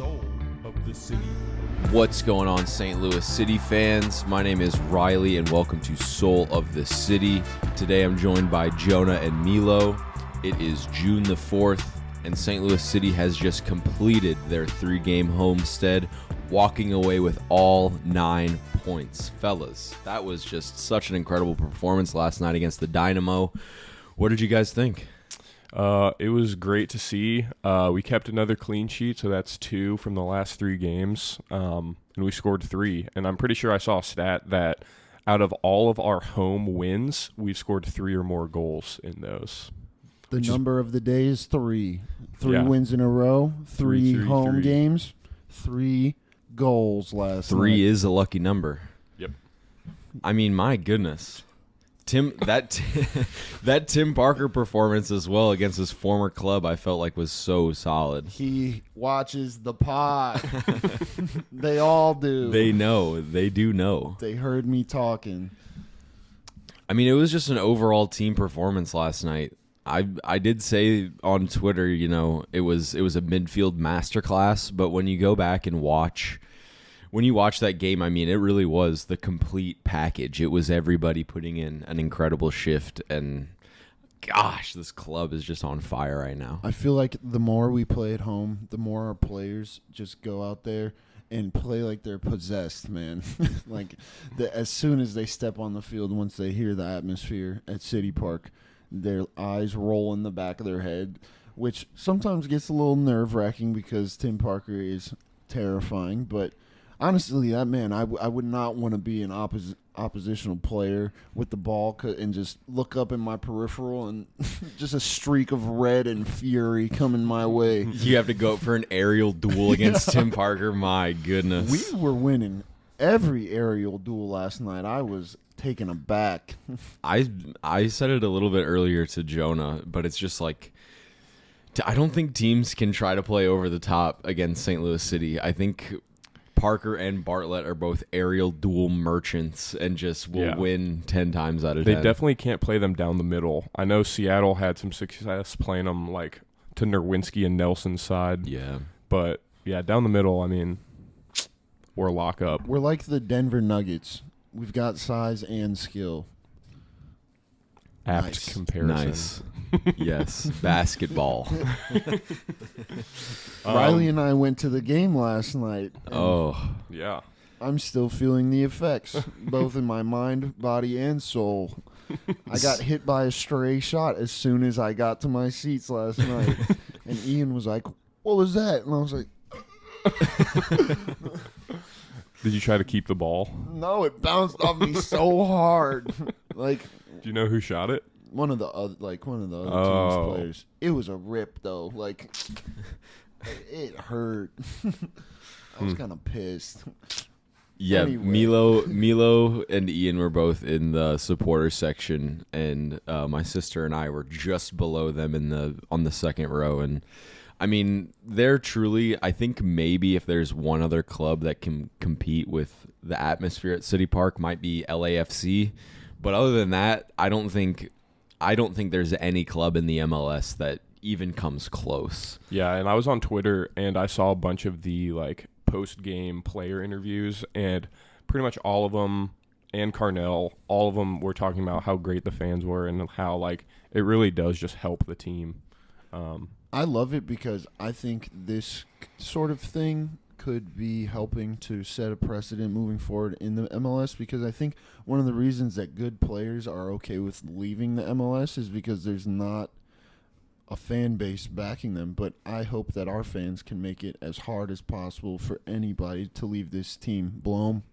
soul of the city. What's going on, St. Louis City fans? My name is Riley, and welcome to Soul of the City. Today I'm joined by Jonah and Milo. It is June the 4th, and St. Louis City has just completed their 3-game homestand, walking away with all 9 points. Fellas, that was just such an incredible performance last night against the Dynamo. What did you guys think? It was great to see. We kept another clean sheet, so that's 2 from the last 3 games, and we scored 3. And I'm pretty sure I saw a stat that out of all of our home wins, we've scored 3 or more goals in those. The number of the day is 3. 3 wins in a row, 3 home games, 3 goals last night. 3 is a lucky number. Yep. I mean, my goodness. That Tim Parker performance as well against his former club, I felt like was so solid. He watches the pod. They all do. They know. They do know. They heard me talking. I mean, it was just an overall team performance last night. I did say on Twitter, you know, it was a midfield masterclass, but when you go back and watch that game, I mean, it really was the complete package. It was everybody putting in an incredible shift, and gosh, this club is just on fire right now. I feel like the more we play at home, the more our players just go out there and play like they're possessed, man. Like, as soon as they step on the field, once they hear the atmosphere at CITYPARK, their eyes roll in the back of their head, which sometimes gets a little nerve-wracking because Tim Parker is terrifying. But honestly, that man, I would not want to be an oppositional player with the ball and just look up in my peripheral and just a streak of red and fury coming my way. You have to go for an aerial duel against Tim Parker. My goodness. We were winning every aerial duel last night. I was taken aback. I said it a little bit earlier to Jonah, but it's just like, I don't think teams can try to play over the top against St. Louis City. I think Parker and Bartlett are both aerial duel merchants and just will win 10 times out of 10. They definitely can't play them down the middle. I know Seattle had some success playing them like to Nerwinski and Nelson's side. Yeah. But, yeah, down the middle, I mean, we're a lock-up. We're like the Denver Nuggets. We've got size and skill. Apt comparison. Nice. Yes. Basketball. Riley and I went to the game last night. Oh. Yeah. I'm still feeling the effects, both in my mind, body, and soul. I got hit by a stray shot as soon as I got to my seats last night. And Ian was like, "What was that?" And I was like, Did you try to keep the ball? "No, it bounced off me so hard." Like, Do you know who shot it? one of the other team's players. It was a rip though. Like, it hurt. I was kind of pissed. Yeah, Anyway. Milo and Ian were both in the supporter section, and my sister and I were just below them on the second row. And I mean, they're truly, I think maybe if there's one other club that can compete with the atmosphere at CITYPARK, might be LAFC. But other than that, I don't think there's any club in the MLS that even comes close. Yeah, and I was on Twitter, and I saw a bunch of the like post-game player interviews, and pretty much all of them, and Carnell, all of them were talking about how great the fans were and how like it really does just help the team. I love it because I think this sort of thing could be helping to set a precedent moving forward in the MLS, because I think one of the reasons that good players are okay with leaving the MLS is because there's not a fan base backing them. But I hope that our fans can make it as hard as possible for anybody to leave this team. Bloom.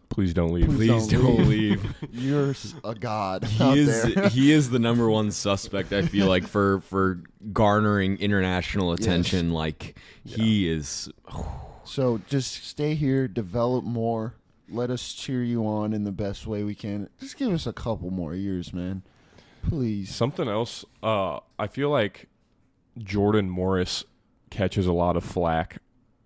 Please don't leave. Please don't leave. You're a god out there. He is the number one suspect, I feel like, for garnering international attention. Yes. Like, he is. So just stay here, develop more. Let us cheer you on in the best way we can. Just give us a couple more years, man. Please. Something else, I feel like Jordan Morris catches a lot of flack,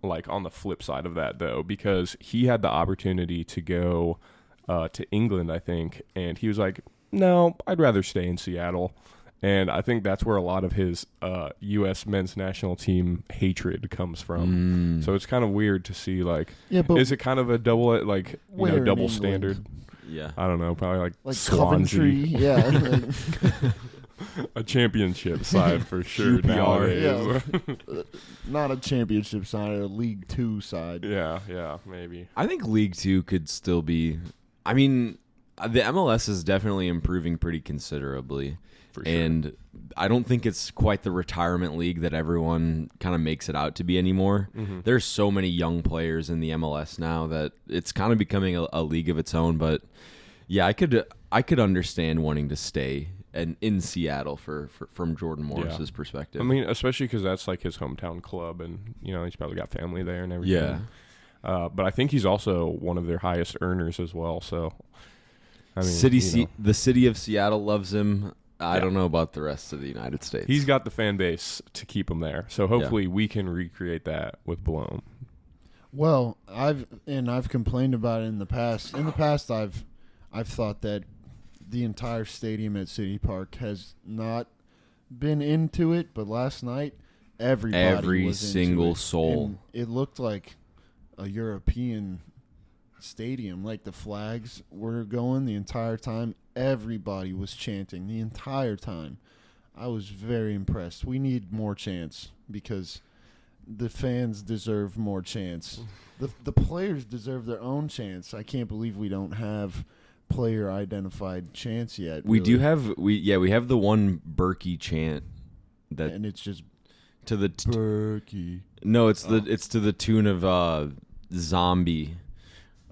like on the flip side of that, though, because he had the opportunity to go to England, I think, and he was like, no, I'd rather stay in Seattle. And I think that's where a lot of his U.S. men's national team hatred comes from. So it's kind of weird to see, like, is it kind of a double, like, double standard? Yeah. I don't know, probably like Coventry. Swansea. Yeah. A championship side for sure nowadays. Yeah. Not a championship side, a League Two side. Yeah, maybe. I think League Two could still be. I mean, the MLS is definitely improving pretty considerably. For sure. And I don't think it's quite the retirement league that everyone kind of makes it out to be anymore. There's so many young players in the MLS now that it's kind of becoming a league of its own. But yeah, I could understand wanting to stay in Seattle from Jordan Morris's perspective. I mean, especially because that's like his hometown club, and he's probably got family there and everything. Yeah. But I think he's also one of their highest earners as well. So, I mean, the city of Seattle loves him. I don't know about the rest of the United States. He's got the fan base to keep him there. So hopefully we can recreate that with Bloom. Well, I've complained about it in the past. In the past, I've thought that the entire stadium at CITYPARK has not been into it, but last night every was single into it. soul. And it looked like a European stadium. Like the flags were going the entire time. Everybody was chanting the entire time. I was very impressed. We need more chants because the fans deserve more chants. The players deserve their own chants. I can't believe we don't have player identified chants yet. We really. do have we have the one Berkey chant that, and it's just to the Berkey. No, it's to the tune of Zombie.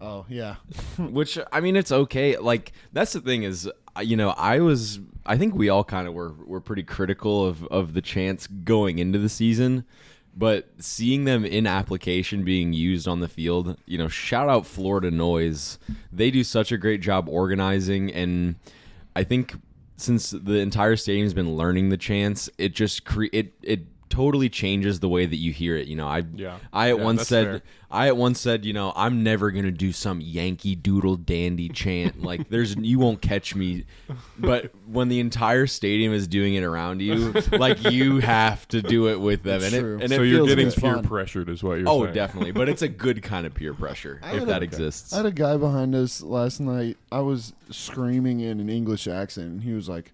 Oh yeah. Which, I mean, it's okay. Like, that's the thing is, I think we all kind of were pretty critical of the chants going into the season, but seeing them in application being used on the field, shout out Florida Noise. They do such a great job organizing, and I think since the entire stadium's been learning the chants, it just it totally changes the way that you hear it. I at once said, I'm never gonna do some Yankee Doodle Dandy chant. Like, you won't catch me. But when the entire stadium is doing it around you, like, you have to do it with them. So you're getting peer pressured, is what you're saying. Oh, definitely. But it's a good kind of peer pressure if that exists. I had a guy behind us last night. I was screaming in an English accent, and he was like,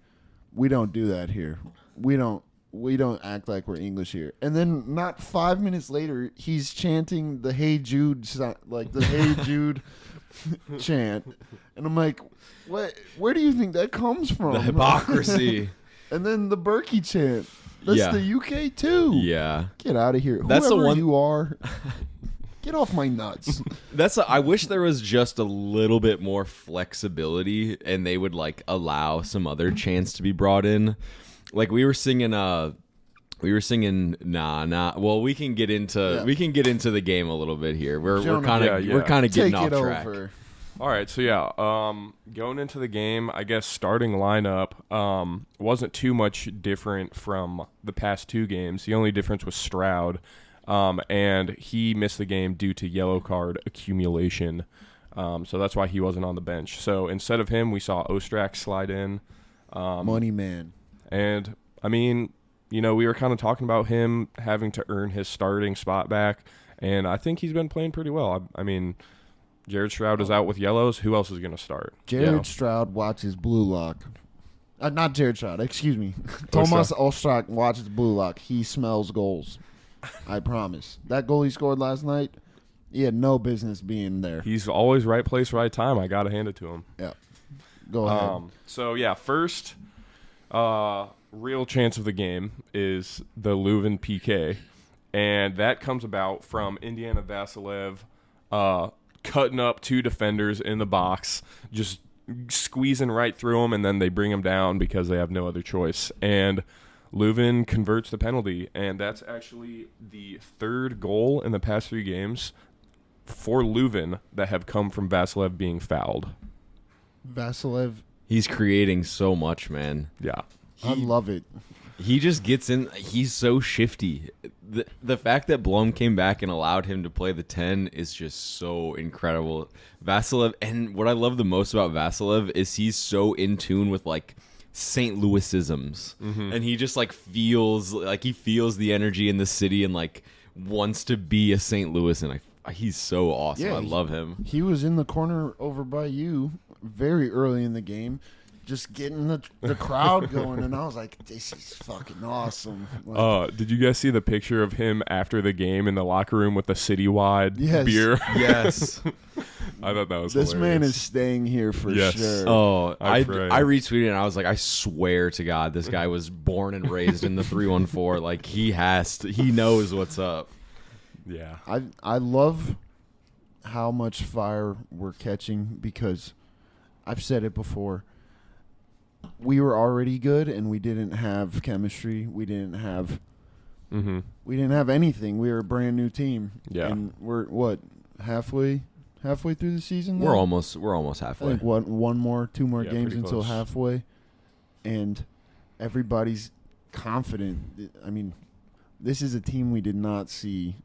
"We don't do that here. We don't act like we're English here." And then not 5 minutes later, he's chanting the Hey Jude, like the Hey Jude chant. And I'm like, what? Where do you think that comes from? The hypocrisy. And then the Berkey chant. That's the UK too. Yeah. Get out of here. That's Whoever the one you are. Get off my nuts. I wish there was just a little bit more flexibility and they would allow some other chants to be brought in. Like, we were singing nah. Well, we can get into the game a little bit here. We're kind of getting off track. Over. All right, so going into the game, I guess starting lineup wasn't too much different from the past two games. The only difference was Stroud, and he missed the game due to yellow card accumulation. So that's why he wasn't on the bench. So instead of him, we saw Ostrak slide in. Money man. And, I mean, we were kind of talking about him having to earn his starting spot back, and I think he's been playing pretty well. I mean, Jared Stroud is out with yellows. Who else is going to start? Jared Stroud watches Blue Lock. Not Jared Stroud, excuse me. Tomas Ostrak watches Blue Lock. He smells goals. I promise. That goal he scored last night, he had no business being there. He's always right place, right time. I got to hand it to him. Yeah. Go ahead. First real chance of the game is the Leuven PK, and that comes about from Indiana Vasilev cutting up two defenders in the box, just squeezing right through them, and then they bring them down because they have no other choice. And Leuven converts the penalty, and that's actually the third goal in the past three games for Leuven that have come from Vasilev being fouled. Vasilev. He's creating so much, man. Yeah. I love it. He just gets in. He's so shifty. The fact that Blom came back and allowed him to play the 10 is just so incredible. Vasilev, and what I love the most about Vasilev is he's so in tune with St. Louisisms, and he just like feels the energy in the city and like wants to be a St. Louis, and he's so awesome. Yeah, I love him. He was in the corner over by you very early in the game, just getting the crowd going, and I was like, this is fucking awesome. Like, Did you guys see the picture of him after the game in the locker room with the citywide beer? Yes. I thought that was this hilarious. man is staying here for sure. Oh, I pray. retweeted it, and I was like, I swear to God, this guy was born and raised in the 314. Like, he knows what's up. Yeah. I love how much fire we're catching because I've said it before. We were already good, and we didn't have chemistry. We didn't have anything. We were a brand new team. Yeah. And we're halfway through the season. We're now? almost I halfway. think two more games pretty until close. halfway, and everybody's confident. I mean, this is a team we did not see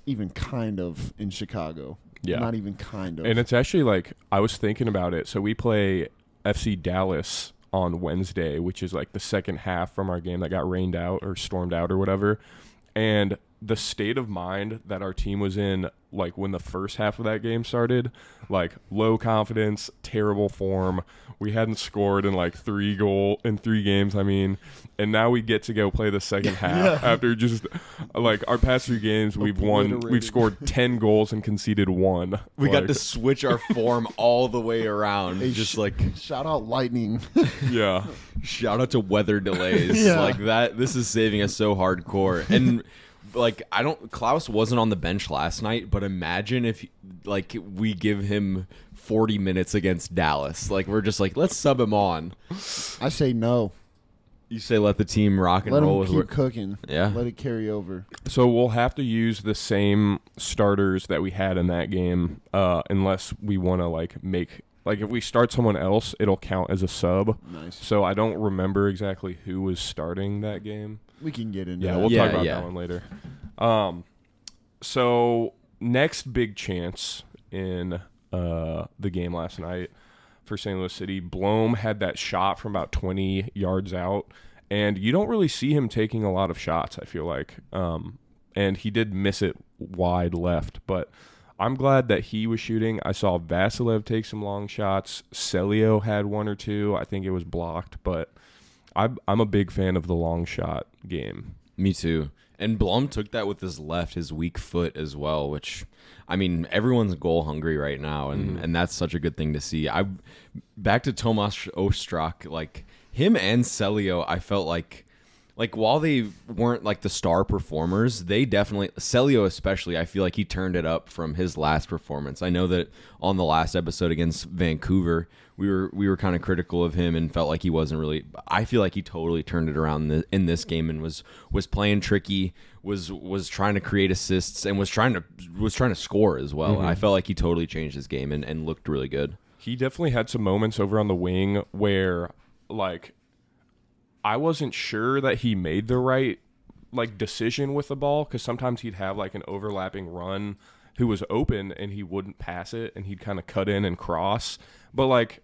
even kind of in Chicago. Yeah. Not even kind of. And it's actually like, I was thinking about it. So we play FC Dallas on Wednesday, which is like the second half from our game that got rained out or stormed out or whatever. And the state of mind that our team was in, like when the first half of that game started, like low confidence, terrible form. We hadn't scored in like 3 games. I mean, and now we get to go play the second half after just like our past 3 games. We've scored 10 goals and conceded 1. We got to switch our form all the way around. Hey, just like shout out lightning. yeah. shout out to weather delays. Yeah. Like that. This is saving us so hardcore. And like Klaus wasn't on the bench last night, but imagine if like we give him 40 minutes against Dallas. Like we're just like, let's sub him on. I say no. You say let the team rock and Let roll them with keep cooking. Yeah. Let it carry over. So we'll have to use the same starters that we had in that game, unless we want to like make, like if we start someone else, it'll count as a sub. Nice. So I don't remember exactly who was starting that game. We can get into Yeah, that. we'll Yeah, talk about yeah. that one later. So next big chance in the game last night for St. Louis City, Blome had that shot from about 20 yards out, and you don't really see him taking a lot of shots, I feel like. And he did miss it wide left, but I'm glad that he was shooting. I saw Vasilev take some long shots. Celio had 1 or 2. I think it was blocked, but I'm a big fan of the long shot game. Me too. And Blum took that with his left, his weak foot as well, which, I mean, everyone's goal hungry right now, and that's such a good thing to see. Back to Tomas Ostrak, like him and Celio, I felt like while they weren't like the star performers, they definitely, Celio especially, I feel like he turned it up from his last performance. I know that on the last episode against Vancouver, we were kind of critical of him and felt like he wasn't really. I feel like he totally turned it around in this game and was playing tricky, was trying to create assists and was trying to score as well. And I felt like he totally changed his game and looked really good. He definitely had some moments over on the wing where, like, I wasn't sure that he made the right, like, decision with the ball, because sometimes he'd have, like, an overlapping run who was open and he wouldn't pass it and he'd kind of cut in and cross. But, like,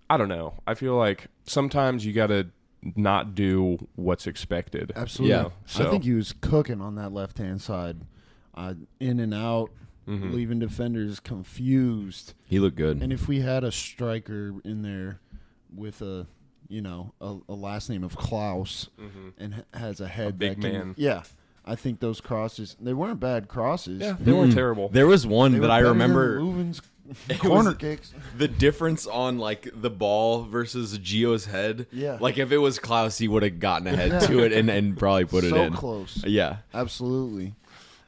I don't know. I feel like sometimes you got to not do what's expected. Absolutely. Yeah. So, I think he was cooking on that left-hand side. In and out, leaving defenders confused. He looked good. And if we had a striker in there with a last name of Klaus and has a head big that can, man. Yeah. I think those crosses, they weren't bad crosses. yeah, they weren't terrible. There was one They that were I better than remember. Leuven's It corner was- kicks. The difference on like the ball versus Gio's head. Yeah. Like if it was Klaus, he would have gotten ahead to it and probably put it So in. close. Yeah. Absolutely.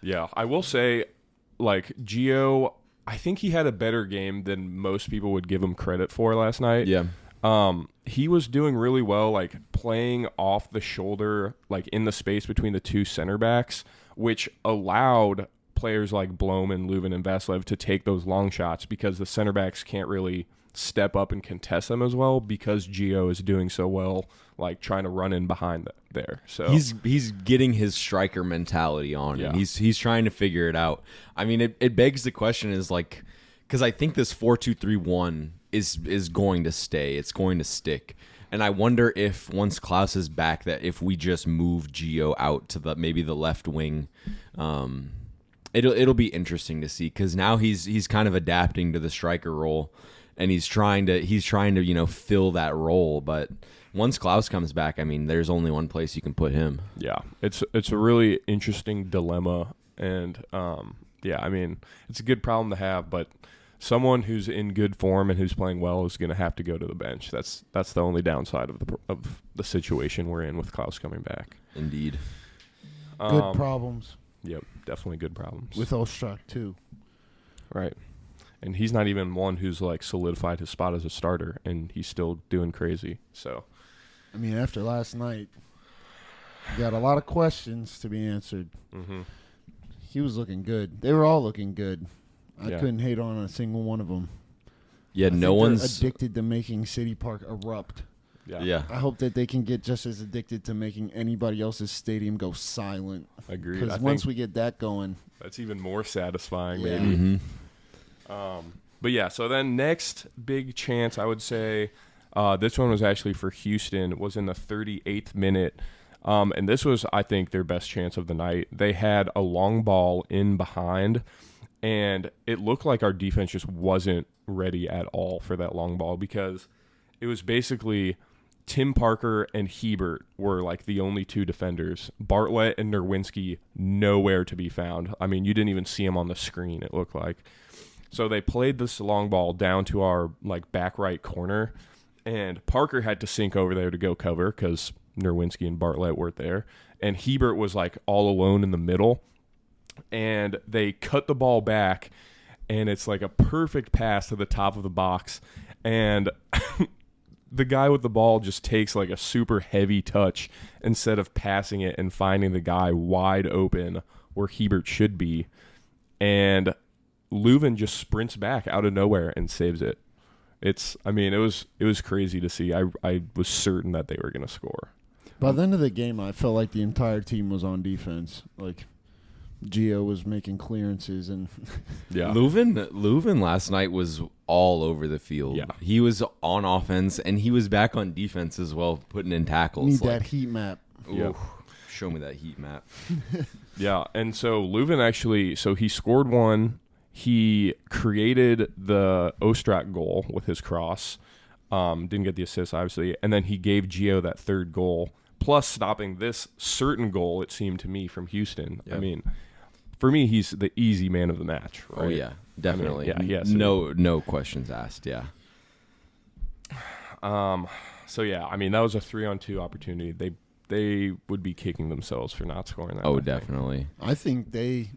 Yeah, I will say, like, Gio, I think he had a better game than most people would give him credit for last night. Yeah. He was doing really well, like, playing off the shoulder, like, in the space between the 2 center backs, which allowed players like Blome and Leuven and Vasilev to take those long shots because the center backs can't really step up and contest them as well because Gio is doing so well, like, trying to run in behind there. So He's getting his striker mentality on, Yeah. and he's trying to figure it out. I mean, it begs the question is like, because I think this 4-2-3-1 is going to stay. It's going to stick. And I wonder if once Klaus is back, that if we just move Gio out to maybe the left wing, it'll be interesting to see, because now he's kind of adapting to the striker role, and he's trying to fill that role. But once Klaus comes back, I mean, there's only one place you can put him. Yeah, it's a really interesting dilemma, and I mean, it's a good problem to have, but someone who's in good form and who's playing well is going to have to go to the bench. That's the only downside of the situation we're in with Klaus coming back. Indeed. Good problems. Yep, definitely good problems. With Ostrak, too. Right. And he's not even one who's like solidified his spot as a starter, and he's still doing crazy. So, I mean, after last night, you got a lot of questions to be answered. Mm-hmm. He was looking good. They were all looking good. I Yeah. couldn't hate on a single one of them. Yeah, I think no they're one's addicted to making City Park erupt. Yeah. I hope that they can get just as addicted to making anybody else's stadium go silent. Agreed. Because once we get that going, that's even more satisfying, Yeah. maybe. Mhm. But yeah, so then next big chance, I would say, this one was actually for Houston, was in the 38th minute. And this was, I think, their best chance of the night. They had a long ball in behind, and it looked like our defense just wasn't ready at all for that long ball, because it was basically Tim Parker and Hebert were like the only two defenders. Bartlett and Nerwinski nowhere to be found. I mean, you didn't even see them on the screen, it looked like. So they played this long ball down to our like back right corner, and Parker had to sink over there to go cover because Nerwinski and Bartlett weren't there. And Hebert was like all alone in the middle, and they cut the ball back, and it's like a perfect pass to the top of the box, and the guy with the ball just takes like a super heavy touch instead of passing it and finding the guy wide open where Hebert should be, and Leuven just sprints back out of nowhere and saves it. It was crazy to see. I was certain that they were going to score. by the end of the game, I felt like the entire team was on defense. Like, Gio was making clearances, and Yeah. Leuven last night was all over the field. Yeah. He was on offense, and he was back on defense as well, putting in tackles. need that heat map. Yeah. Show me that heat map. Yeah, and so Leuven actually, he scored one. He created the Ostrak goal with his cross. Didn't get the assist, obviously. And then he gave Gio that third goal, plus stopping this certain goal, it seemed to me, from Houston. Yep. I mean, for me, he's the easy man of the match, right? Oh, yeah, definitely. I mean, yeah, no questions asked, yeah. So, yeah, I mean, that was a 3-on-2 opportunity. They would be kicking themselves for not scoring that. Oh, I think. definitely. I think they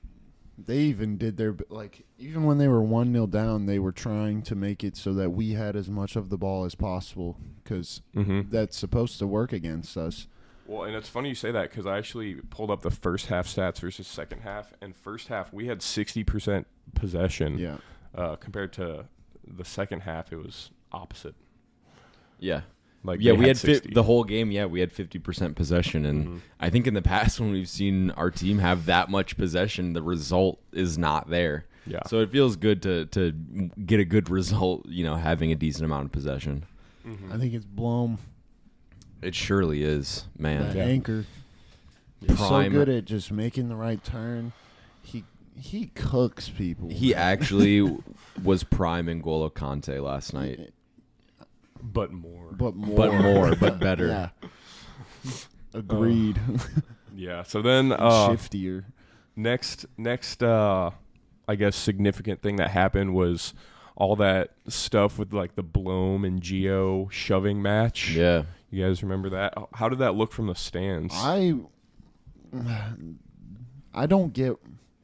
even did their, like, even when they were 1-0 down, they were trying to make it so that we had as much of the ball as possible, because that's supposed to work against us. Well, and it's funny you say that, because I actually pulled up the first half stats versus second half, and first half we had 60% possession. Yeah. Compared to the second half, it was opposite. Yeah. Like, Yeah, they we had 60. the whole game. Yeah, we had 50% possession, and I think in the past when we've seen our team have that much possession, the result is not there. Yeah. So it feels good to get a good result, having a decent amount of possession. I think it's Blom, It surely is, man. that Yeah. anchor. He's so Prime. good at just making the right turn. He cooks people. He actually was prime N'Golo Kante last night, But more. but better. Yeah. Agreed. Yeah. So then Shiftier. next I guess significant thing that happened was all that stuff with like the Blom and Gio shoving match. Yeah. You guys remember that? How did that look from the stands? I don't get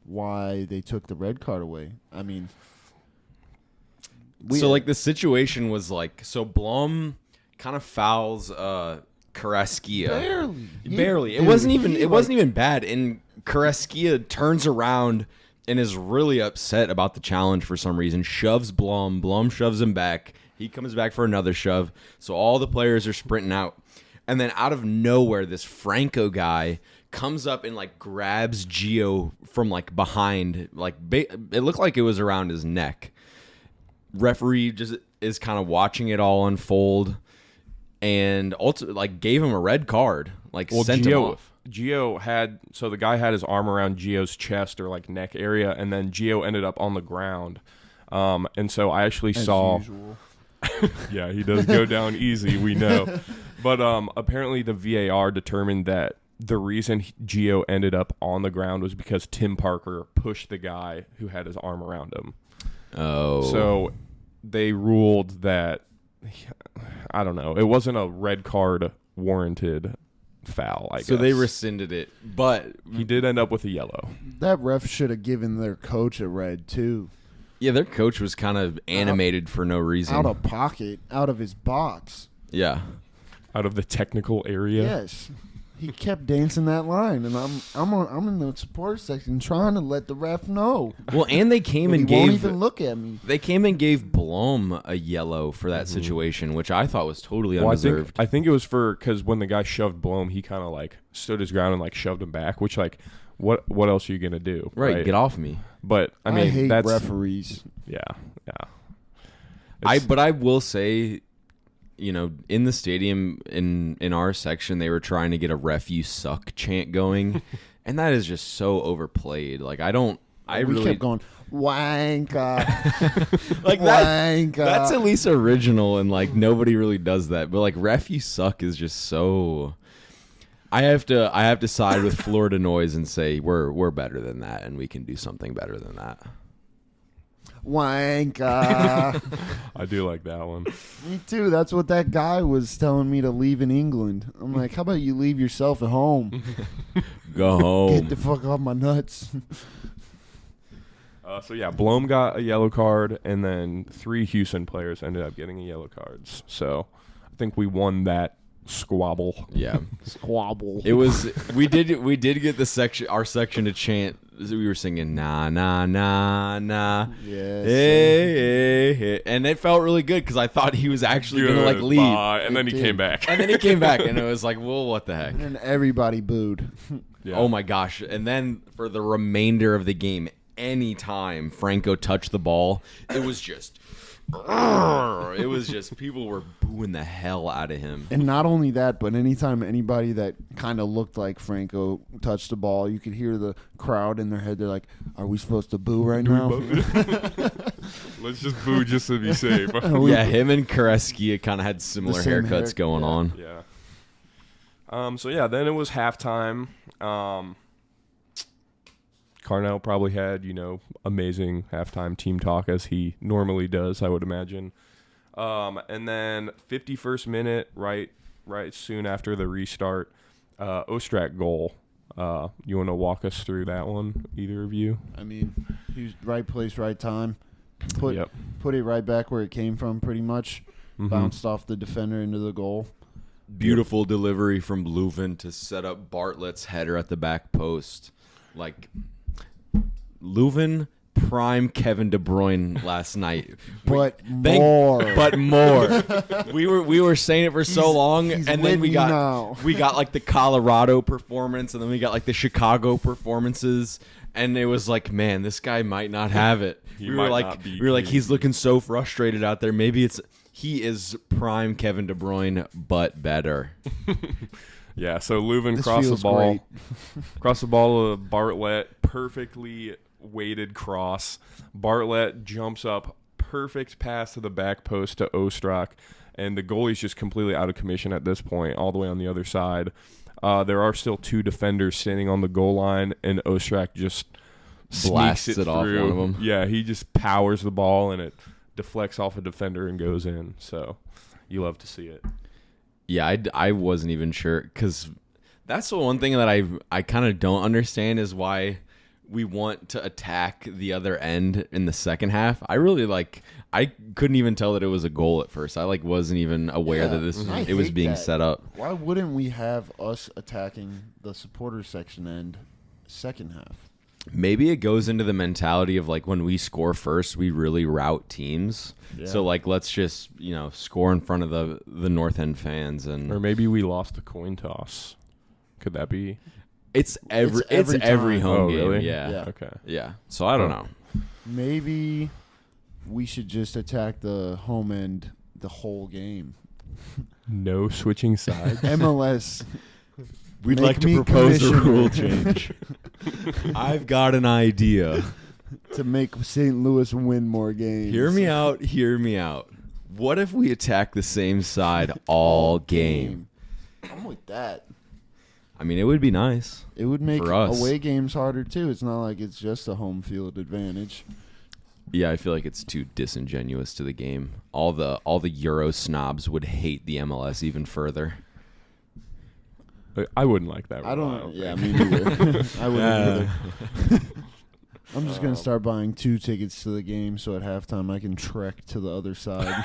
why they took the red card away. I mean, So like the situation was like, so Blom kind of fouls Carrasquilla. Barely. It wasn't even bad. And Carrasquilla turns around and is really upset about the challenge for some reason. Shoves Blom. Blom shoves him back. He comes back for another shove. So all the players are sprinting out. And then out of nowhere, this Franco guy comes up and like grabs Gio from like behind. Like it looked like it was around his neck. Referee just is kind of watching it all unfold. and ultimately gave him a red card. Sent him off. Gio the guy had his arm around Gio's chest or neck area, and then Gio ended up on the ground. And so I actually saw. Usual. Yeah, he does go down easy, we know. But apparently the VAR determined that the reason Gio ended up on the ground was because Tim Parker pushed the guy who had his arm around him. Oh. So they ruled that, I don't know, it wasn't a red card warranted foul, I guess. So they rescinded it, but he did end up with a yellow. That ref should have given their coach a red, too. yeah, their coach was kind of animated for no reason. Out of pocket, out of his box. Yeah. Out of the technical area. Yes. He kept dancing that line, and I'm in the support section trying to let the ref know. Well, and they came But and he won't gave even look at me. they came and gave Blom a yellow for that situation, which I thought was totally Well, undeserved. I think it was because when the guy shoved Blom, he kind of stood his ground and shoved him back, which what else are you gonna do? Right, get off me. But I mean, hate that's referees. Yeah. But I will say, in the stadium in our section, they were trying to get a "ref you suck" chant going, and that is just so overplayed. We kept going wanka, that. That's at least original, and nobody really does that. But "ref you suck" is just so. I have to side with Florida Noise and say we're better than that, and we can do something better than that. wanka. I do like that one. Me too. That's what that guy was telling me to leave in England. I'm like, how about you leave yourself at home? Go home. Get the fuck off my nuts. So yeah, Blom got a yellow card, and then 3 Houston players ended up getting yellow cards. So I think we won that squabble. Yeah. Squabble. It was we did get our section to chant. We were singing na na na na. Yes. Hey, hey. And it felt really good because I thought he was actually gonna leave. And then he came back. And then he came back, and it was well, what the heck? And everybody booed. Yeah. Oh my gosh. And then for the remainder of the game, anytime Franco touched the ball, it was just people were booing the hell out of him. And not only that, but anytime anybody that kind of looked like Franco touched the ball, you could hear the crowd in their head. They're like, are we supposed to boo right now? Let's just boo just to be safe. Yeah, him and Koreski kind of had similar haircuts going on. Yeah. So yeah, then it was halftime. Carnell probably had, amazing halftime team talk as he normally does, I would imagine. And then 51st minute, right soon after the restart, Ostrak goal. You want to walk us through that one, either of you? I mean, he was right place, right time. Put Yep. it right back where it came from, pretty much. Mm-hmm. Bounced off the defender into the goal. Beautiful delivery from Leuven to set up Bartlett's header at the back post. Leuven prime Kevin De Bruyne last night. But more. We were saying it for so long, he's and then we got now. the Colorado performance, and then we got the Chicago performances, and it was man, this guy might not have it. We were like, he's looking so frustrated out there. Maybe he is prime Kevin De Bruyne, but better. Yeah, so Leuven This crossed the feels ball. great. Crossed the ball to Bartlett, perfectly weighted cross. Bartlett jumps up, perfect pass to the back post to Ostrak, and the goalie's just completely out of commission at this point, all the way on the other side. There are still 2 defenders standing on the goal line, and Ostrak just Blasts sneaks it off through. one of them. Yeah, he just powers the ball, and it deflects off a defender and goes in. So you love to see it. Yeah, I wasn't even sure, because that's the one thing that I kind of don't understand is why we want to attack the other end in the second half. I really I couldn't even tell that it was a goal at first. I wasn't even aware that it was being set up. Why wouldn't we have us attacking the supporter section end second half? Maybe it goes into the mentality of when we score first, we really rout teams. Yeah. So let's just score in front of the North End fans, and Or maybe we lost the coin toss. Could that be? it's every time. home game. Really? Yeah. Okay. Yeah. So I don't know. Maybe we should just attack the home end the whole game. No switching sides. MLS. We'd Make like to me propose a commissioner. rule change. I've got an idea. To make St. Louis win more games. Hear me out. Hear me out. What if we attack the same side all game? I'm with that. I mean, it would be nice. It would make For us. away games harder too. It's not like it's just a home field advantage. Yeah, I feel like it's too disingenuous to the game. All the Euro snobs would hate the MLS even further. I wouldn't like that. I rule, don't. think. Yeah, me neither. I wouldn't either. I'm just gonna start buying 2 tickets to the game, so at halftime I can trek to the other side.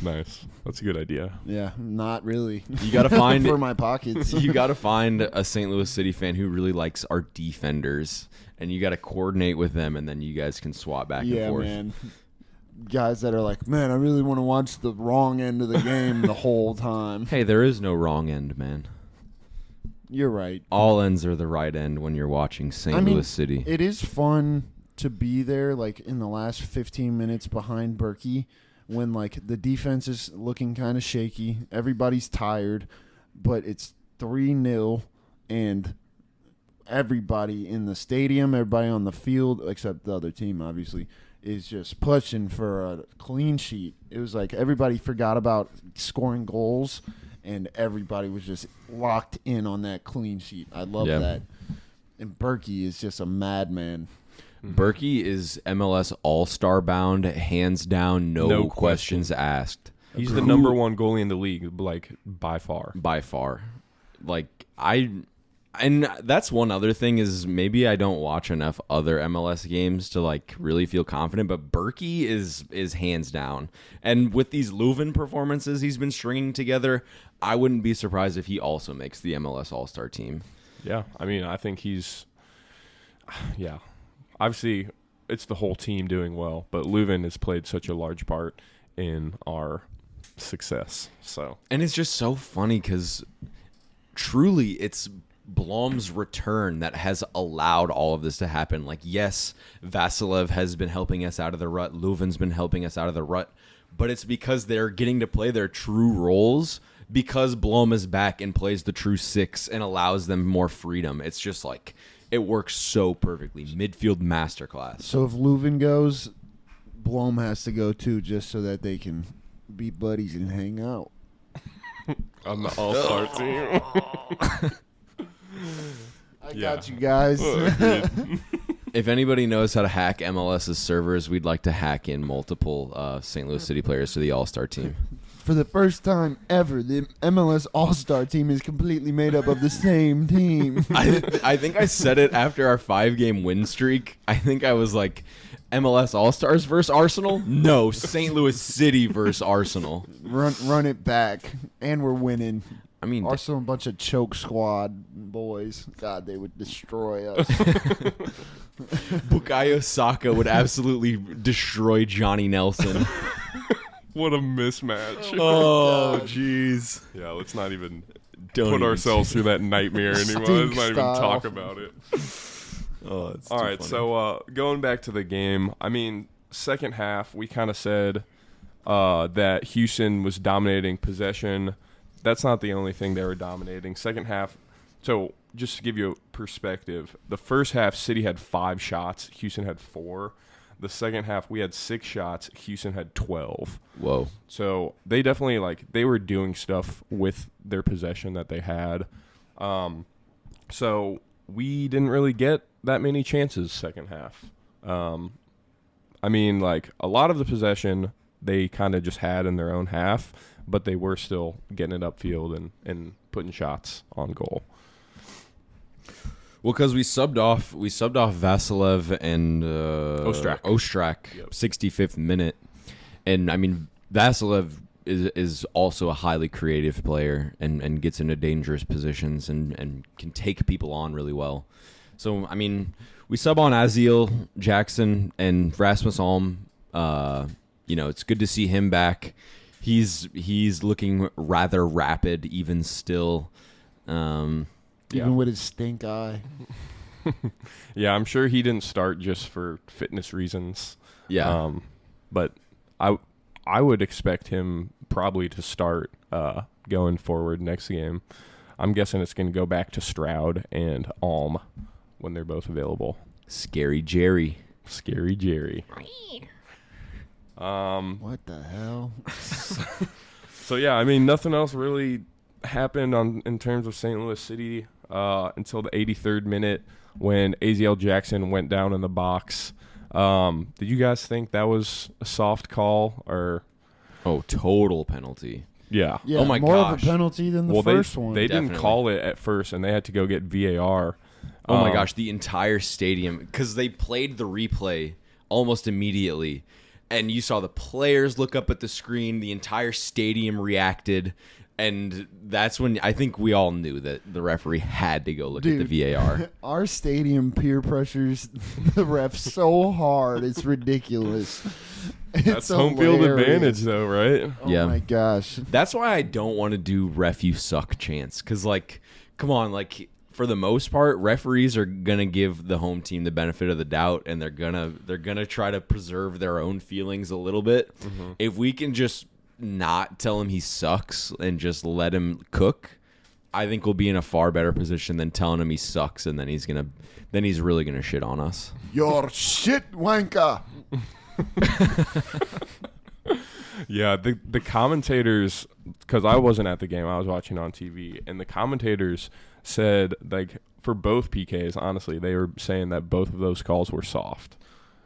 Nice. That's a good idea. Yeah, not really. You gotta find for my pockets. You got to find a St. Louis City fan who really likes our defenders, and you got to coordinate with them, and then you guys can swap back and Yeah, forth. man. Guys that are like, man, I really want to watch the wrong end of the game the whole time. Hey, there is no wrong end, man. You're right. All ends are the right end when you're watching St. Louis City. It is fun to be there, like in the last 15 minutes behind Berkey, when like the defense is looking kind of shaky, everybody's tired, but it's 3-0, and everybody in the stadium, everybody on the field, except the other team, obviously, is just pushing for a clean sheet. It was like everybody forgot about scoring goals, and everybody was just locked in on that clean sheet. I love that. And Berkey is just a madman. Berkey is MLS All-Star bound, hands down, no questions asked. He's the number 1 goalie in the league, like, by far. By far. Like, and that's one other thing is maybe I don't watch enough other MLS games to like really feel confident, but Berkey is hands down. And with these Leuven performances he's been stringing together, I wouldn't be surprised if he also makes the MLS All-Star team. Yeah, I mean, I think he's obviously it's the whole team doing well, but Leuven has played such a large part in our success. So, and it's just so funny because truly it's Blom's return that has allowed all of this to happen. Like, yes, Vasilev has been helping us out of the rut. Leuven's been helping us out of the rut. But it's because they're getting to play their true roles because Blom is back and plays the true 6 and allows them more freedom. It's just like, it works so perfectly. Midfield masterclass. So if Leuven goes, Blom has to go too, just so that they can be buddies and hang out. on the All-Star team. I got you guys. If anybody knows how to hack MLS's servers, we'd like to hack in multiple St. Louis City players to the All-Star team. For the first time ever, the MLS All-Star team is completely made up of the same team. I think I said it after our 5-game win streak. I think I was like, MLS All-Stars versus Arsenal? No, St. Louis City versus Arsenal. Run it back, and we're winning. I mean, Arsenal, a bunch of choke squad boys. God, they would destroy us. Bukayo Saka would absolutely destroy Johnny Nelson. What a mismatch. Oh, jeez. Yeah, let's not even Don't put even- ourselves through that nightmare anymore. Stink Let's not even style. talk about it. Oh, it's All too right, funny. so going back to the game, I mean, second half, we kind of said that Houston was dominating possession. That's not the only thing they were dominating. Second half, so just to give you a perspective, the first half, City had 5 shots, Houston had 4. The second half, we had 6 shots, Houston had 12. Whoa. So they definitely, they were doing stuff with their possession that they had. So we didn't really get that many chances second half. I mean, a lot of the possession they kind of just had in their own half, but they were still getting it upfield and putting shots on goal. Well, because we subbed off Vasilev and Ostrak, Yep. 65th minute, and I mean Vasilev is also a highly creative player and gets into dangerous positions and can take people on really well. So I mean, we sub on Aziel, Jackson, and Rasmus Alm. It's good to see him back. He's looking rather rapid even still. Even with his stink eye. Yeah, I'm sure he didn't start just for fitness reasons. Yeah. But I I would expect him probably to start going forward next game. I'm guessing it's going to go back to Stroud and Alm when they're both available. Scary Jerry. Scary Jerry. What the hell? So yeah, I mean, nothing else really happened in terms of St. Louis City until the 83rd minute when Aziel Jackson went down in the box. Did you guys think that was a soft call or? Oh, total penalty. Yeah. Yeah, Oh my more gosh. of a penalty than the first one. They didn't Definitely. call it at first, and they had to go get VAR. Oh my gosh, the entire stadium, because they played the replay almost immediately, and you saw the players look up at the screen, the entire stadium reacted, and that's when I think we all knew that the referee had to go look at the VAR. Our stadium peer pressures the ref so hard, it's ridiculous. That's home field advantage, though, right? Oh Yeah. my gosh. That's why I don't want to do ref you suck chance, because, like, come on, like, for the most part, referees are gonna give the home team the benefit of the doubt, and they're gonna try to preserve their own feelings a little bit. Mm-hmm. If we can just not tell him he sucks and just let him cook, I think we'll be in a far better position than telling him he sucks and then he's really gonna shit on us. Your shit, wanker. Yeah, the commentators, because I wasn't at the game, I was watching on TV, and the commentators said, like, for both PKs, honestly, they were saying that both of those calls were soft.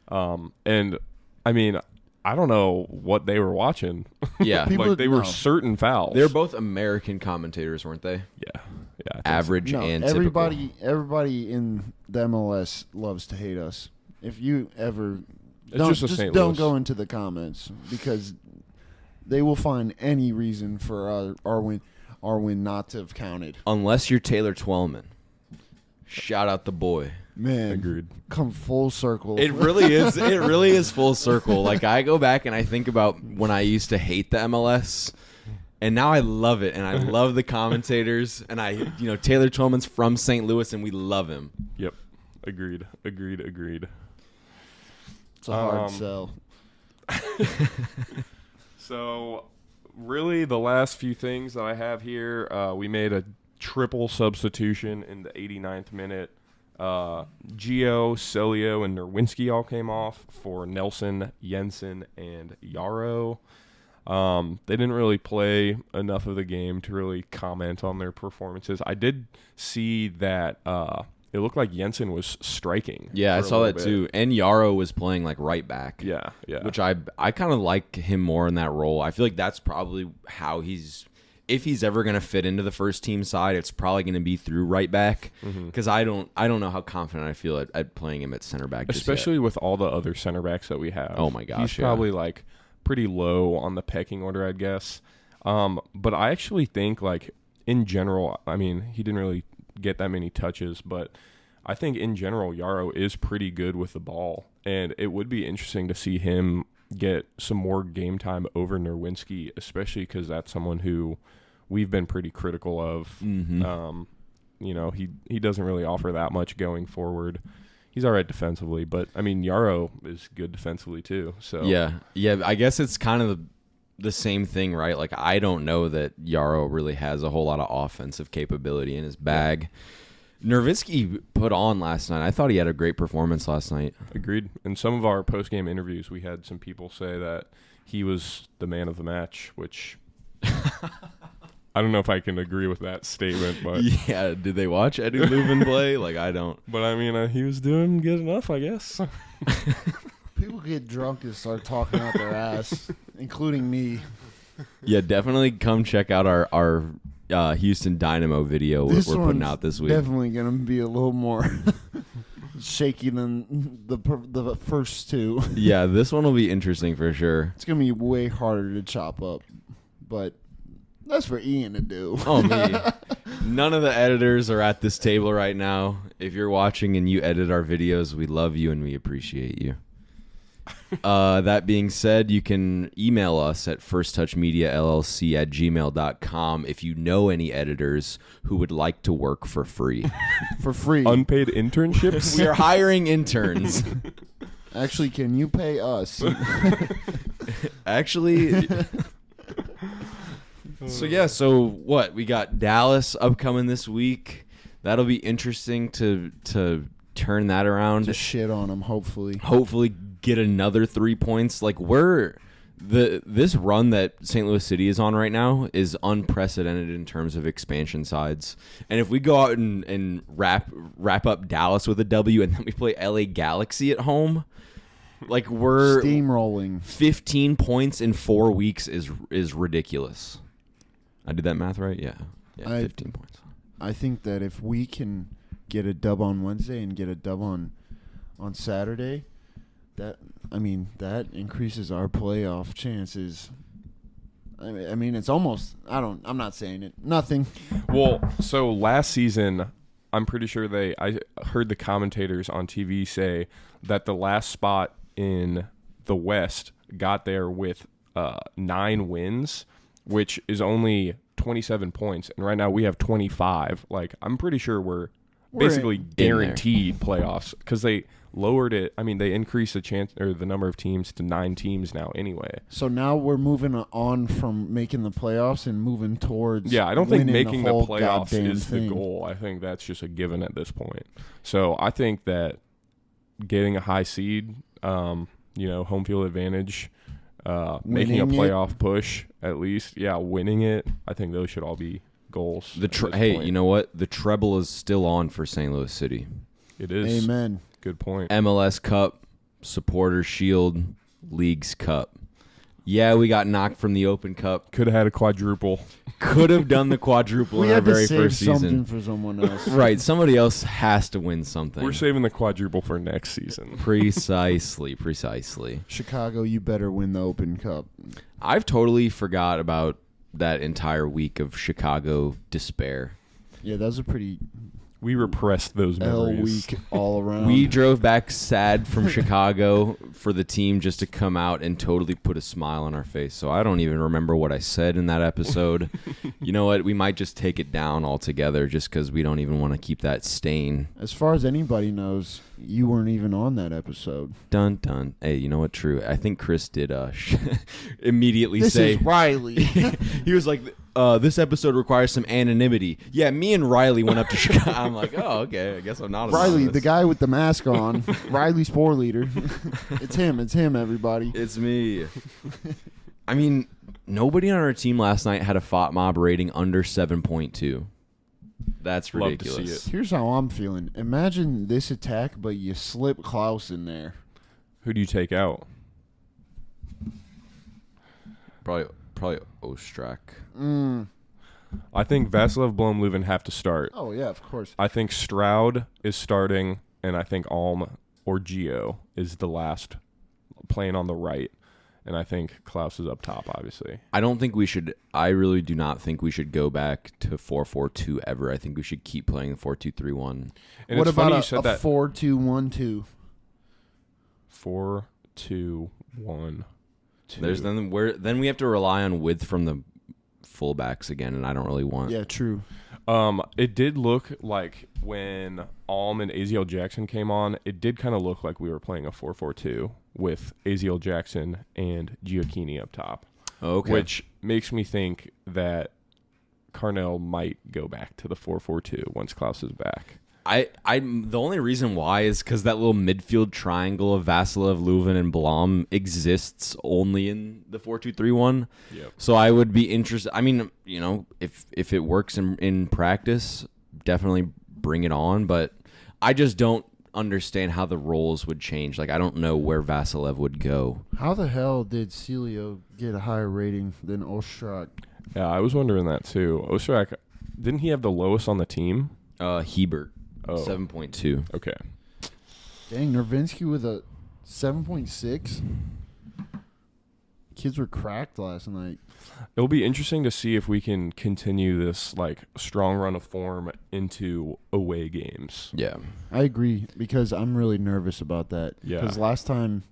And, I mean, I don't know what they were watching. Yeah. People- Like, they were no. certain fouls. They're both American commentators, weren't they? Yeah. Yeah. I think Average No, and everybody in the MLS loves to hate us. If you ever It's don't, just a St. don't Louis. go into the comments because they will find any reason for our win not to have counted. Unless you're Taylor Twellman. Shout out the boy. Man, Agreed. come full circle. It really is. It really is full circle. Like, I go back and I think about when I used to hate the MLS, and now I love it, and I love the commentators, and Taylor Twellman's from St. Louis, and we love him. Yep. Agreed. It's a hard sell. So, really, the last few things that I have here, we made a triple substitution in the 89th minute. Gio, Celio, and Nerwinski all came off for Nelson, Jensen, and Yarrow. They didn't really play enough of the game to really comment on their performances. I did see that it looked like Jensen was striking. Yeah, I for a saw little that bit. too. And Yarrow was playing like right back. Yeah. Which I kind of like him more in that role. I feel like that's probably how if he's ever going to fit into the first team side, it's probably going to be through right back, because I don't know how confident I feel at playing him at center back, Especially with all the other center backs that we have. Oh my gosh, he's yeah. probably like pretty low on the pecking order, I'd guess. But I actually think, like, in general, I mean, he didn't really get that many touches, but I think in general Yarrow is pretty good with the ball, and it would be interesting to see him get some more game time over Nerwinski, especially because that's someone who we've been pretty critical of. He doesn't really offer that much going forward. He's all right defensively, but I mean, Yarrow is good defensively too. So yeah. I guess it's kind of the same thing, right? Like, I don't know that Yarrow really has a whole lot of offensive capability in his bag. Nerwinski put on last night. I thought he had a great performance last night. Agreed. In some of our post-game interviews, we had some people say that he was the man of the match, which I don't know if I can agree with that statement, but Yeah, did they watch Eddie Leuven play? Like, I don't. but I mean, he was doing good enough, I guess. People get drunk and start talking out their ass, including me. Yeah, definitely come check out our Houston Dynamo video we're putting one's out this week. Definitely gonna be a little more shaky than the first two. Yeah, this one will be interesting for sure. It's gonna be way harder to chop up, but that's for Ian to do. Oh, me. None of the editors are at this table right now. If you're watching and you edit our videos, we love you and we appreciate you. That being said, you can email us at firsttouchmediallc@gmail.com if you know any editors who would like to work for free. For free. Unpaid internships? We are hiring interns. Actually, can you pay us? Actually. So what? We got Dallas upcoming this week. That'll be interesting to turn that around. Just shit on them, hopefully. Hopefully get another 3 points. Like this run that St. Louis City is on right now is unprecedented in terms of expansion sides. And if we go out and wrap up Dallas with a W and then we play LA Galaxy at home, like we're steamrolling. 15 points in 4 weeks is ridiculous. I did that math right? Yeah. 15 points. I think that if we can get a dub on Wednesday and get a dub on Saturday, that increases our playoff chances. I mean, it's almost. I'm not saying it. Nothing. Well, so last season, I'm pretty sure I heard the commentators on TV say that the last spot in the West got there with 9 wins, which is only 27 points, and right now we have 25. Like, I'm pretty sure we're basically guaranteed playoffs because they lowered it. I mean, they increased the number of teams to 9 teams now anyway. So now we're moving on from making the playoffs and moving towards. Yeah, I don't think making the whole playoffs is thing. the goal. I think that's just a given at this point. So I think that getting a high seed, home field advantage, making a playoff push at least, winning it. I think those should all be goals. You know what? The treble is still on for St. Louis City. It is. Amen. Good point. MLS Cup, Supporters Shield, Leagues Cup. Yeah, we got knocked from the Open Cup. Could have had a quadruple. Could have done the quadruple in our very first season. Something for someone else. Right, somebody else has to win something. We're saving the quadruple for next season. Precisely. Chicago, you better win the Open Cup. I've totally forgot about that entire week of Chicago despair. Yeah, that was a pretty We repressed those memories. L week all around. We drove back sad from Chicago for the team just to come out and totally put a smile on our face. So I don't even remember what I said in that episode. You know what? We might just take it down altogether just because we don't even want to keep that stain. As far as anybody knows, you weren't even on that episode. Dun, dun. Hey, you know what? True. I think Chris did immediately this say. This is Riley. He was like, this episode requires some anonymity. Yeah, me and Riley went up to Chicago. I'm like, oh, okay. I guess I'm not Riley, anonymous. the guy with the mask on. Riley Spore Leader. It's him, everybody. It's me. I mean, nobody on our team last night had a FOT mob rating under 7.2. That's ridiculous. Love to see it. Here's how I'm feeling. Imagine this attack, but you slip Klaus in there. Who do you take out? Probably Ostrak. I think Vasilev, Blom, Leuven have to start. Oh, yeah, of course. I think Stroud is starting, and I think Alm or Gio is the last playing on the right. And I think Klaus is up top, obviously. I really do not think we should go back to 4-4-2 ever. I think we should keep playing the 4-2-3-1. And what it's about funny you said that 4-2-1-2? 4-2-1-2. Then we have to rely on width from the fullbacks again, and I don't really want. Yeah, true. It did look like when Alm and Aziel Jackson came on, it did kind of look like we were playing a 4-4-2 with Aziel Jackson and Gioacchini up top. Okay. Which makes me think that Carnell might go back to the 4-4-2 once Klaus is back. The only reason why is because that little midfield triangle of Vasilev, Leuven, and Blom exists only in the 4-2-3-1. Yep. So I would be interested. I mean, if it works in practice, definitely bring it on. But I just don't understand how the roles would change. Like, I don't know where Vasilev would go. How the hell did Celio get a higher rating than Ostrak? Yeah, I was wondering that too. Ostrak, didn't he have the lowest on the team? Hebert. Oh. 7.2. Okay. Dang, Nervinsky with a 7.6. Kids were cracked last night. It'll be interesting to see if we can continue this strong run of form into away games. Yeah. I agree because I'm really nervous about that. Yeah. Because last time,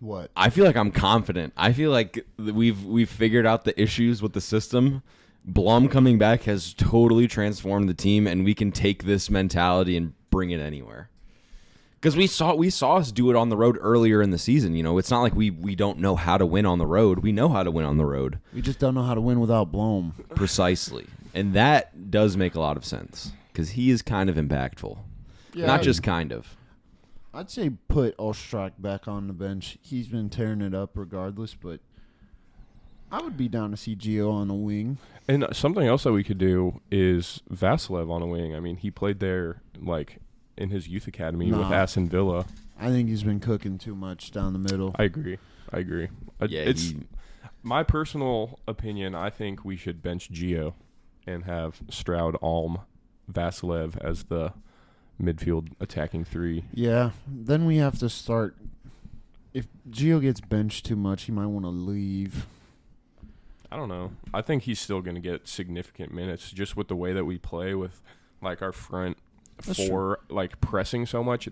what? I feel like I'm confident. I feel like we've figured out the issues with the system. Blom coming back has totally transformed the team, and we can take this mentality and bring it anywhere. Because we saw us do it on the road earlier in the season. You know, it's not like we don't know how to win on the road. We know how to win on the road. We just don't know how to win without Blom. Precisely. And that does make a lot of sense because he is kind of impactful. Yeah, Not just kind of. I'd say put Ostrak back on the bench. He's been tearing it up regardless, but I would be down to see Gio on a wing. And something else that we could do is Vasilev on a wing. I mean, he played there like in his youth academy with Aston Villa. I think he's been cooking too much down the middle. I agree. Yeah, my personal opinion. I think we should bench Gio and have Stroud, Alm, Vasilev as the midfield attacking three. Yeah, then we have to start. If Gio gets benched too much, he might want to leave. I don't know. I think he's still going to get significant minutes just with the way that we play with like our front four like pressing so much.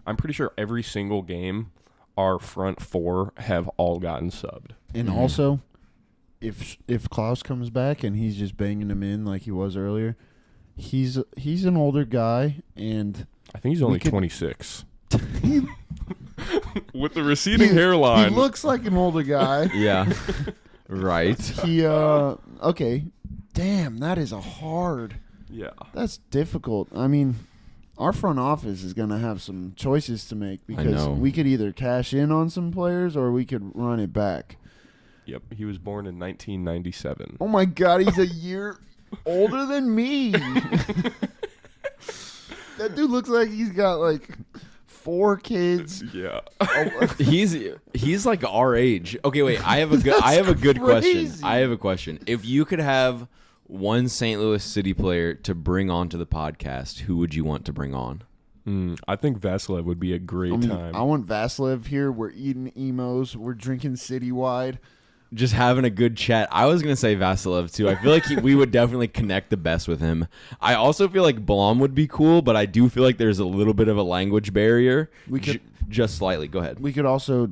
I'm pretty sure every single game our front four have all gotten subbed. And also, if Klaus comes back and he's just banging him in like he was earlier, he's an older guy, and I think he's only 26. With the receding hairline. He looks like an older guy. Yeah. Right. Okay. Damn, that is hard. Yeah. That's difficult. I mean, our front office is going to have some choices to make because we could either cash in on some players or we could run it back. Yep. He was born in 1997. Oh, my God. He's a year older than me. That dude looks like he's got, like, 4 kids. Yeah. He's like our age. Okay, wait. I have a good question. I have a question. If you could have one St. Louis City player to bring onto the podcast, who would you want to bring on? I think Vasilev would be a great time. I want Vasilev here. We're eating emos. We're drinking citywide. Just having a good chat. I was going to say Vasilev, too. I feel like we would definitely connect the best with him. I also feel like Blom would be cool, but I do feel like there's a little bit of a language barrier. We could just slightly. Go ahead. We could also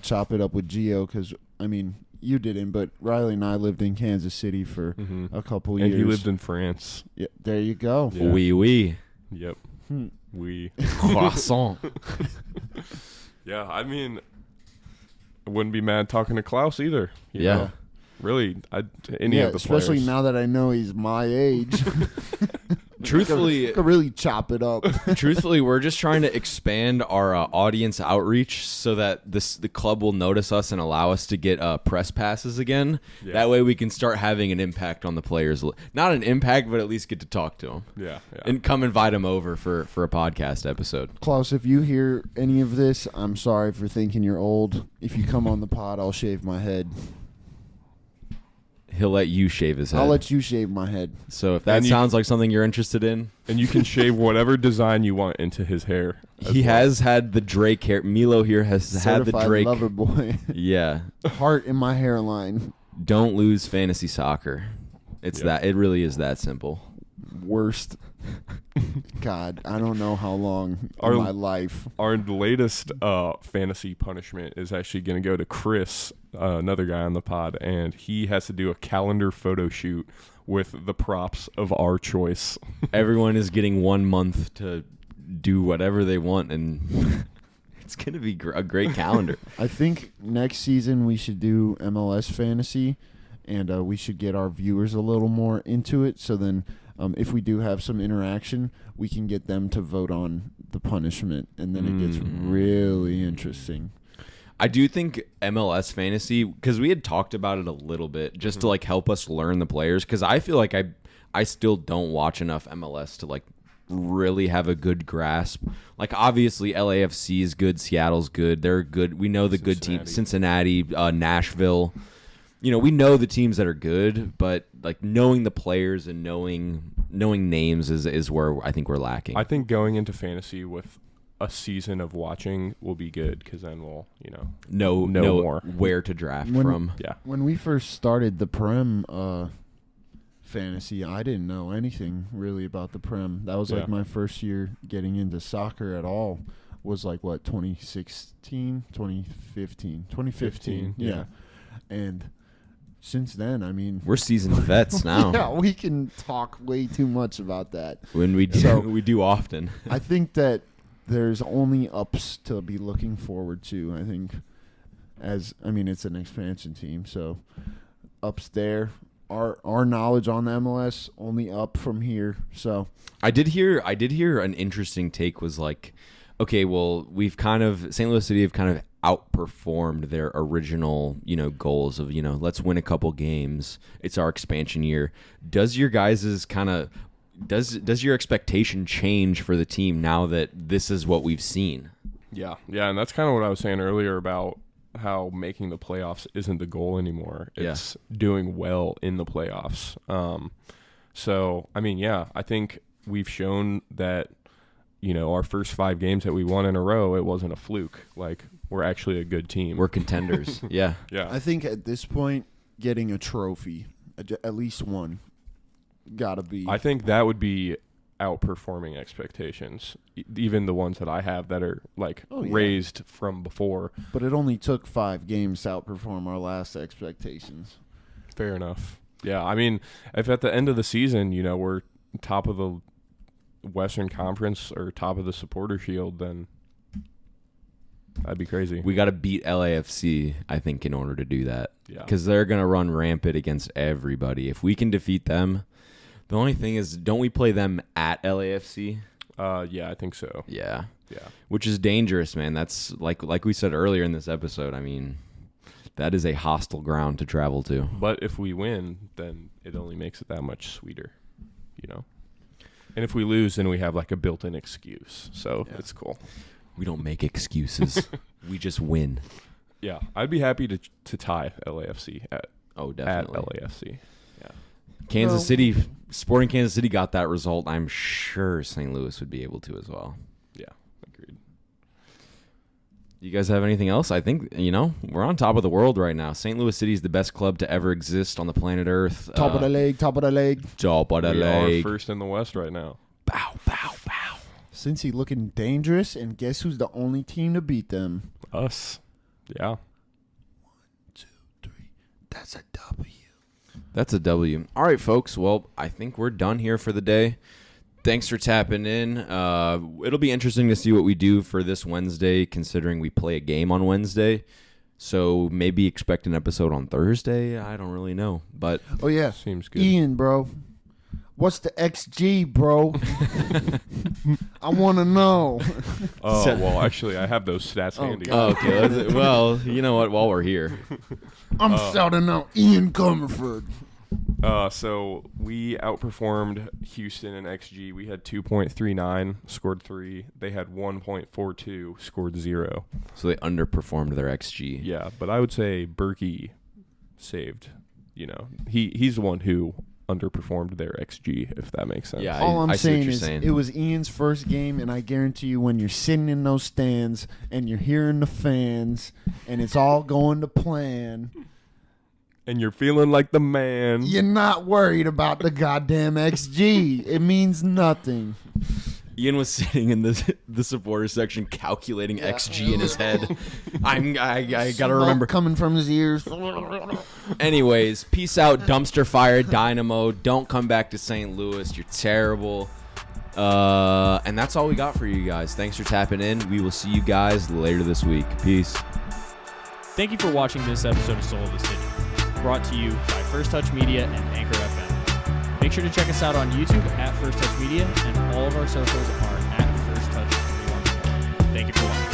chop it up with Gio because, I mean, you didn't, but Riley and I lived in Kansas City for a couple years. And he lived in France. Yeah, there you go. Yeah. Oui. Yep. Oui. Croissant. Yeah, I mean, I wouldn't be mad talking to Klaus either. You know? Really, any of the especially players. now that I know he's my age. Truthfully, could really chop it up. Truthfully, we're just trying to expand our audience outreach so that the club will notice us and allow us to get press passes again. Yeah. That way we can start having an impact on the players. Not an impact, but at least get to talk to them. Yeah. And come invite them over for a podcast episode. Klaus, if you hear any of this, I'm sorry for thinking you're old. If you come on the pod, I'll shave my head. He'll let you shave his head. I'll let you shave my head. So if that sounds like something you're interested in. And you can shave whatever design you want into his hair. He has had the Drake hair. Milo here has had the Drake. Lover boy. Yeah. Heart in my hairline. Don't lose fantasy soccer. It's that. It really is that simple. Worst. God, I don't know how long in my life. Our latest fantasy punishment is actually going to go to Chris, another guy on the pod, and he has to do a calendar photo shoot with the props of our choice. Everyone is getting 1 month to do whatever they want, and it's going to be a great calendar. I think next season we should do MLS fantasy, and we should get our viewers a little more into it, so then if we do have some interaction, we can get them to vote on the punishment, and then it gets really interesting. I do think MLS fantasy, because we had talked about it a little bit, just to like help us learn the players, because I feel like I still don't watch enough MLS to like really have a good grasp. Like obviously LAFC is good, Seattle's good, they're good. We know the good teams, Cincinnati, Nashville. You know, we know the teams that are good, but like knowing the players and knowing names is where I think we're lacking. I think going into fantasy with a season of watching will be good because then we'll, know more where to draft from. Yeah. When we first started the Prem fantasy, I didn't know anything really about the Prem. That was like my first year getting into soccer at all. Was like what, 2016, 2015, 2015. Yeah. And since then, I mean, we're seasoned vets now. Yeah, we can talk way too much about that. When we do, we do often. I think that there's only ups to be looking forward to, I think. It's an expansion team, so ups there. Our knowledge on the MLS only up from here. So I did hear an interesting take was like, okay, well, St. Louis City have kind of outperformed their original, goals of, let's win a couple games. It's our expansion year. Does your guys's does your expectation change for the team now that this is what we've seen? Yeah, and that's kind of what I was saying earlier about how making the playoffs isn't the goal anymore. It's doing well in the playoffs. I think we've shown that, our first 5 games that we won in a row, it wasn't a fluke. Like, we're actually a good team. We're contenders. Yeah. I think at this point, getting a trophy, at least one, gotta be. I think that would be outperforming expectations, even the ones that I have that are raised from before. But it only took 5 games to outperform our last expectations. Fair enough. Yeah, if at the end of the season, we're top of the Western Conference or top of the Supporter Shield, then that'd be crazy. We got to beat LAFC, I think, in order to do that. Yeah, because they're gonna run rampant against everybody. If we can defeat them. The only thing is, don't we play them at LAFC? Yeah, I think so. Yeah. Yeah. Which is dangerous, man. That's like we said earlier in this episode. That is a hostile ground to travel to. But if we win, then it only makes it that much sweeter, And if we lose, then we have a built-in excuse. So it's cool. We don't make excuses. We just win. Yeah, I'd be happy to tie LAFC at definitely. at LAFC. Kansas City, Sporting Kansas City got that result. I'm sure St. Louis would be able to as well. Yeah, agreed. You guys have anything else? I think, we're on top of the world right now. St. Louis City is the best club to ever exist on the planet Earth. Top of the league. Top of the We league. are first in the West right now. Bow, bow, bow. Cincy looking dangerous, and guess who's the only team to beat them? Us. Yeah. 1, 2, 3. That's a W. That's a W. All right, folks. Well, I think we're done here for the day. Thanks for tapping in. It'll be interesting to see what we do for this Wednesday, considering we play a game on Wednesday. So maybe expect an episode on Thursday. I don't really know. But oh, yeah. Seems good. Ian, bro. What's the XG, bro? I want to know. Oh, well, actually, I have those stats handy. Oh, okay. Well, you know what? While we're here. I'm shouting out Ian Comerford. So we outperformed Houston in XG. We had 2.39, scored 3. They had 1.42, scored 0. So they underperformed their XG. Yeah, but I would say Berkey saved. He's the one who underperformed their XG, if that makes sense. Yeah, All I'm I see what saying you're is saying. it was Ian's first game, and I guarantee you when you're sitting in those stands and you're hearing the fans and it's all going to plan, And you're feeling like the man. you're not worried about the goddamn XG. It means nothing. Ian was sitting in the supporter section calculating XG in his head. I gotta remember. Coming from his ears. Anyways, peace out, Dumpsterfire, Dynamo. Don't come back to St. Louis. You're terrible. And that's all we got for you guys. Thanks for tapping in. We will see you guys later this week. Peace. Thank you for watching this episode of Soul of the City, brought to you by First Touch Media and Anchor FM. Make sure to check us out on YouTube at First Touch Media, and all of our socials are at First Touch. Thank you for watching.